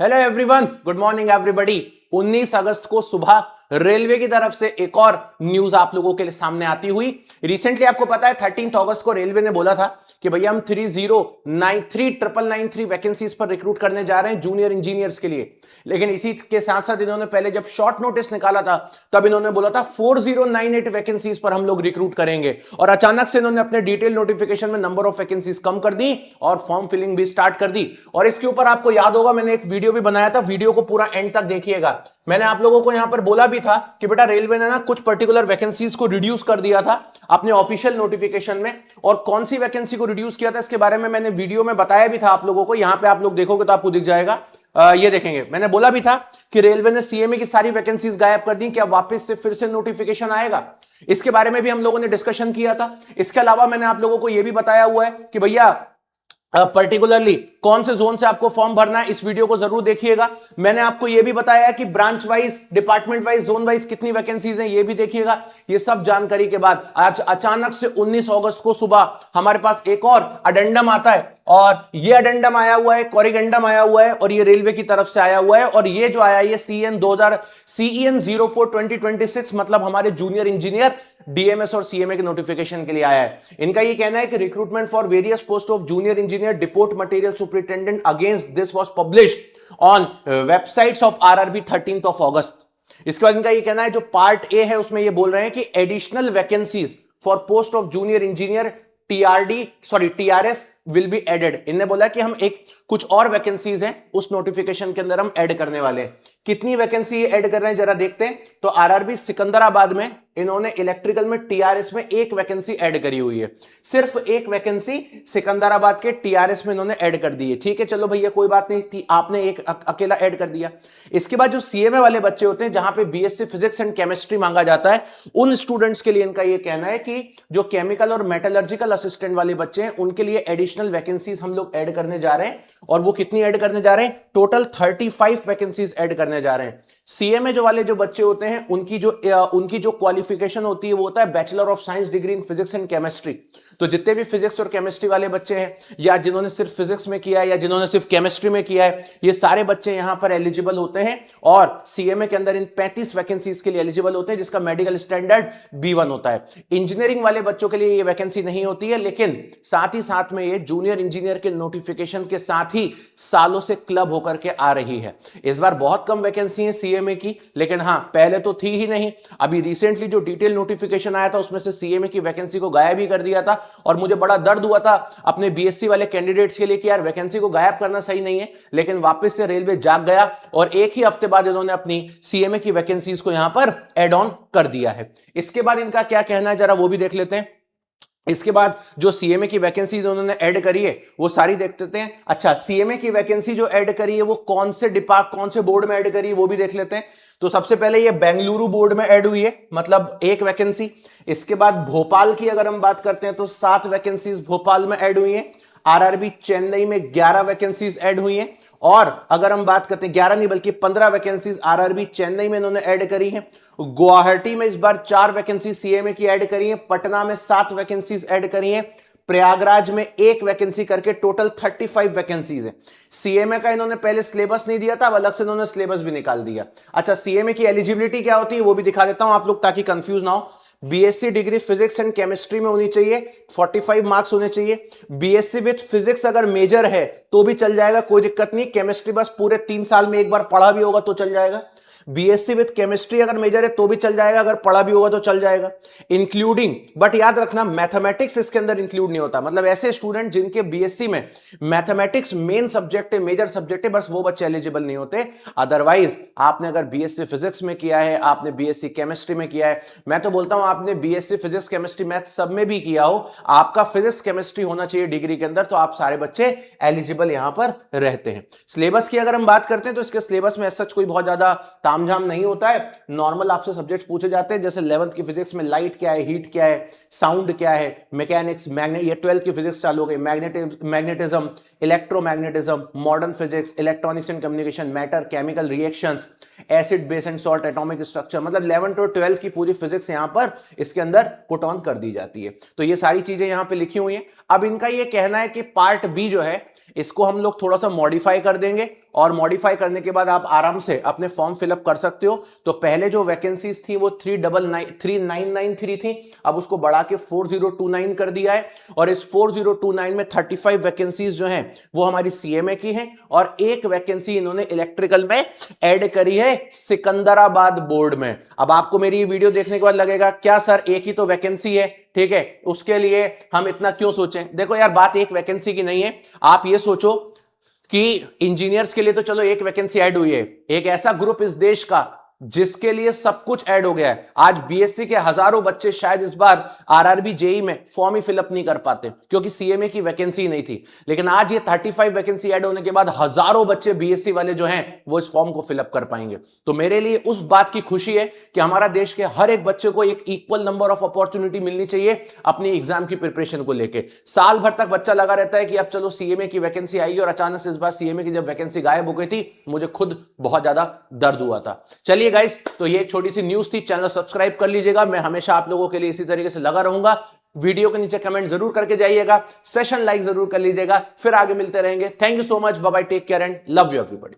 Hello everyone, good morning everybody. 19 अगस्त को सुबह railway की तरफ से एक और न्यूज आप लोगों के सामने आती हुई। रिसेंटली आपको पता है 13 अगस्त को रेलवे ने बोला था कि भैया हम 3093 वैकेंसीज पर रिक्रूट करने जा रहे हैं जूनियर इंजीनियर्स के लिए। लेकिन इसी के साथ साथ इन्होंने पहले जब शॉर्ट नोटिस निकाला था तब इन्होंने बोला था 4098 वैकेंसीज पर हम लोग रिक्रूट करेंगे, और अचानक से इन्होंने अपने डिटेल नोटिफिकेशन में नंबर ऑफ वैकेंसीज कम कर दी और फॉर्म फिलिंग भी स्टार्ट कर दी। और इसके ऊपर आपको याद होगा मैंने एक वीडियो भी बनाया था, वीडियो को पूरा एंड तक देखिएगा। मैंने आप लोगों को यहां पर बोला भी था कि बेटा रेलवे ने ना कुछ पर्टिकुलर वैकेंसीज को रिड्यूस कर दिया था अपने ऑफिशियल नोटिफिकेशन में, और कौन सी वैकेंसी को रिड्यूस किया था इसके बारे में मैंने वीडियो में बताया भी था आप लोगों को। यहां पे आप लोग देखोगे तो आपको दिख जाएगा, ये देखेंगे। मैंने बोला भी था कि रेलवे ने सीएमए की सारी वैकेंसीज गायब कर दी, क्या वापस से फिर से नोटिफिकेशन आएगा? इसके बारे में भी हम लोगों ने डिस्कशन किया था। इसके अलावा मैंने आप लोगों को यह भी बताया हुआ है कि भैया पर्टिकुलरली कौन से जोन से आपको फॉर्म भरना है, इस वीडियो को जरूर देखिएगा। मैंने आपको यह भी बताया कि branch wise, department wise, zone wise कितनी वैकेंसीज हैं, ये भी देखिएगा। ये सब जानकारी के बाद आज अचानक से 19 अगस्त को सुबह हमारे पास एक और अडेंडम आता है, और ये अडेंडम आया हुआ है, कोरिगेंडम आया हुआ है, और ये रेलवे की तरफ से आया हुआ है। और ये जो आया ये CEN 04/2026 मतलब हमारे जूनियर इंजीनियर डीएमएस और सीएमए के नोटिफिकेशन के लिए आया है। इनका ये कहना है कि recruitment for various post of junior engineer depot material superintendent against this was published on websites of RRB 13 अगस्त। इसके बाद इनका ये कहना है जो पार्ट ए है उसमें ये बोल रहे हैं कि additional vacancies for post of junior engineer TRS will be added. इनने बोला कि हम एक कुछ और वैकेंसीज हैं उस नोटिफिकेशन के अंदर हम ऐड करने वाले हैं। कितनी वैकेंसी ऐड कर रहे हैं जरा देखते हैं। तो आरआरबी सिकंदराबाद में इन्होंने इलेक्ट्रिकल में TRS में एक वैकेंसी ऐड करी हुई है, सिर्फ एक वैकेंसी सिकंदराबाद के TRS में इन्होंने ऐड कर दी है। ठीक है, चलो भैया कोई बात नहीं थी, आपने एक अकेला ऐड कर दिया। इसके बाद जो सीएमए वाले बच्चे होते हैं जहां पे बीएससी फिजिक्स एंड केमिस्ट्री मांगा जाता है, उन स्टूडेंट्स के लिए इनका यह कहना है कि जो केमिकल और मेटलर्जिकल असिस्टेंट वाले बच्चे हैं उनके लिए एडिशनल वैकेंसीज हम लोग ऐड करने जा रहे हैं। और वो कितनी ऐड करने जा रहे हैं? टोटल 35 वैकेंसीज ऐड करने जा रहे हैं। सीएमए जो वाले जो बच्चे होते हैं उनकी जो क्वालिफिकेशन होती है वो होता है bachelor of science degree in physics and chemistry. तो जितने भी फिजिक्स और केमिस्ट्री वाले बच्चे हैं, या जिन्होंने सिर्फ फिजिक्स में किया है या जिन्होंने सिर्फ केमिस्ट्री में किया है, ये सारे बच्चे यहां पर एलिजिबल होते हैं। और सीएमए के अंदर इन 35 वैकेंसीज के लिए एलिजिबल होते हैं, जिसका मेडिकल स्टैंडर्ड B1 होता है। इंजीनियरिंग वाले बच्चों के लिए ये वैकेंसी नहीं होती है, लेकिन साथ ही साथ में ये जूनियर इंजीनियर के नोटिफिकेशन के साथ ही सालों से क्लब होकर के आ रही है। इस बार बहुत कम वैकेंसी है सीएमए की, लेकिन हाँ पहले तो थी ही नहीं। अभी रिसेंटली जो डिटेल नोटिफिकेशन आया था उसमें से सीएमए की वैकेंसी को गायब ही कर दिया था, और मुझे बड़ा दर्द हुआ था अपने बीएससी वाले कैंडिडेट्स के लिए कि यार वैकेंसी को गायब करना सही नहीं है। लेकिन वापस से रेलवे जाग गया और एक ही हफ्ते बाद इन्होंने अपनी सीएमए की वैकेंसीज को यहां पर एड ऑन कर दिया है। इसके बाद इनका क्या कहना है जरा वो भी देख लेते हैं। इसके बाद जो सीएमए की वैकेंसी उन्होंने ऐड करी है वो सारी देख लेते हैं। अच्छा, सीएमए की वैकेंसी जो ऐड करी है वो कौन से बोर्ड में ऐड करी है वो भी देख लेते हैं। तो सबसे पहले ये बेंगलुरु बोर्ड में ऐड हुई है, मतलब एक वैकेंसी। इसके बाद भोपाल की अगर हम बात करते हैं तो 7 वैकेंसीज भोपाल में ऐड हुई है। आरआरबी चेन्नई में 11 वैकेंसीज ऐड हुई हैं। और अगर हम बात करते हैं 11 नहीं बल्कि 15 वैकेंसीज आरआरबी चेन्नई में इन्होंने ऐड करी हैं। गुवाहाटी में इस बार 4 वैकेंसी सीएमए की ऐड करी है। पटना में 7 वैकेंसीज ऐड करी हैं। प्रयागराज में 1 वैकेंसी करके टोटल 35 वैकेंसीज है। सीएमए का इन्होंने पहले सिलेबस नहीं दिया था, अब अलग से इन्होंने सिलेबस भी निकाल दिया। अच्छा, सीएमए की एलिजिबिलिटी क्या होती है वो भी दिखा देता हूं आप लोग ताकि कंफ्यूज ना हो। BSc degree physics and chemistry में होनी चाहिए, 45 मार्क्स होने चाहिए। बीएससी विद फिजिक्स अगर मेजर है तो भी चल जाएगा, कोई दिक्कत नहीं। केमिस्ट्री बस पूरे 3 साल में एक बार पढ़ा भी होगा तो चल जाएगा। बीएससी विद केमिस्ट्री अगर मेजर है तो भी चल जाएगा, अगर पढ़ा भी होगा तो चल जाएगा। इंक्लूडिंग, बट याद रखना मैथमेटिक्स इसके अंदर इंक्लूड नहीं होता। मतलब ऐसे स्टूडेंट जिनके बीएससी में मैथमेटिक्स मेन सब्जेक्ट है, मेजर सब्जेक्ट है, बस वो बच्चे एलिजिबल नहीं होते। अदरवाइज आपने अगर बीएससी फिजिक्स में किया है, आपने बीएससी केमिस्ट्री में किया है, मैं तो बोलता हूं आपने बीएससी फिजिक्स केमिस्ट्री मैथ सब में भी किया हो, आपका फिजिक्स केमिस्ट्री होना चाहिए डिग्री के अंदर, तो आप सारे बच्चे एलिजिबल यहां पर रहते हैं। सिलेबस की अगर हम बात करते हैं तो इसके सिलेबस में सच कोई बहुत ज्यादा तामझाम नहीं होता है। नॉर्मल आपसे सब्जेक्ट पूछे जाते हैं, जैसे 11th की फिजिक्स में लाइट क्या है, हीट क्या है, साउंड क्या है, मैकेनिक्स, मैग्नेट, ये 12th की फिजिक्स चालू हो गई, magnetism, electromagnetism, modern physics, electronics and communication, matter, chemical reactions, acid base and salt, atomic structure, मतलब 11 to 12 की पूरी फिजिक्स यहां पर इसके अंदर पुट ऑन कर दी जाती है। तो ये सारी चीजें यहां पे लिखी हुई हैं। अब इनका ये कहना है कि पार्ट बी जो है इसको हम लोग थोड़ा सा मॉडिफाई कर देंगे और मॉडिफाई करने के बाद आप आराम से अपने फॉर्म फिलअप कर सकते हो। तो पहले जो वैकेंसीज थी वो 3993 थी, अब उसको बढ़ा के 4029 कर दिया है और इस 4029 में 35 वैकेंसीज जो हैं वो हमारी सीएमए की हैं और एक वैकेंसी इन्होंने इलेक्ट्रिकल में ऐड करी है सिकंदराबाद बोर्ड में। अब आपको मेरी वीडियो देखने के बाद लगेगा क्या सर एक ही तो वैकेंसी है, ठीक है, उसके लिए हम इतना क्यों सोचें। देखो यार बात एक वैकेंसी की नहीं है, आप ये सोचो कि इंजीनियर्स के लिए तो चलो एक वैकेंसी ऐड हुई है, एक ऐसा ग्रुप इस देश का जिसके लिए सब कुछ ऐड हो गया है। आज बीएससी के हजारों बच्चे शायद इस बार आरआरबी जेई में फॉर्म ही फिलअप नहीं कर पाते क्योंकि सीएमए की वैकेंसी नहीं थी, लेकिन आज ये 35 वैकेंसी ऐड होने के बाद हजारों बच्चे बीएससी वाले जो हैं वो इस फॉर्म को फिलअप कर पाएंगे। तो मेरे लिए उस बात की खुशी है कि हमारा देश के हर एक बच्चे को एक इक्वल नंबर ऑफ अपॉर्चुनिटी मिलनी चाहिए अपनी एग्जाम की प्रिपरेशन को लेकर। साल भर तक बच्चा लगा रहता है कि अब चलो सीएमए की वैकेंसी आएगी और अचानक से इस बार सीएमए की जब वैकेंसी गायब हो गई थी मुझे खुद बहुत ज्यादा दर्द हुआ था। चलिए गाइस, तो ये एक छोटी सी न्यूज थी, चैनल सब्सक्राइब कर लीजिएगा, मैं हमेशा आप लोगों के लिए इसी तरीके से लगा रहूंगा। वीडियो के नीचे कमेंट जरूर करके जाइएगा, सेशन लाइक जरूर कर लीजिएगा, फिर आगे मिलते रहेंगे। Thank you so much, bye bye, take care and love you everybody.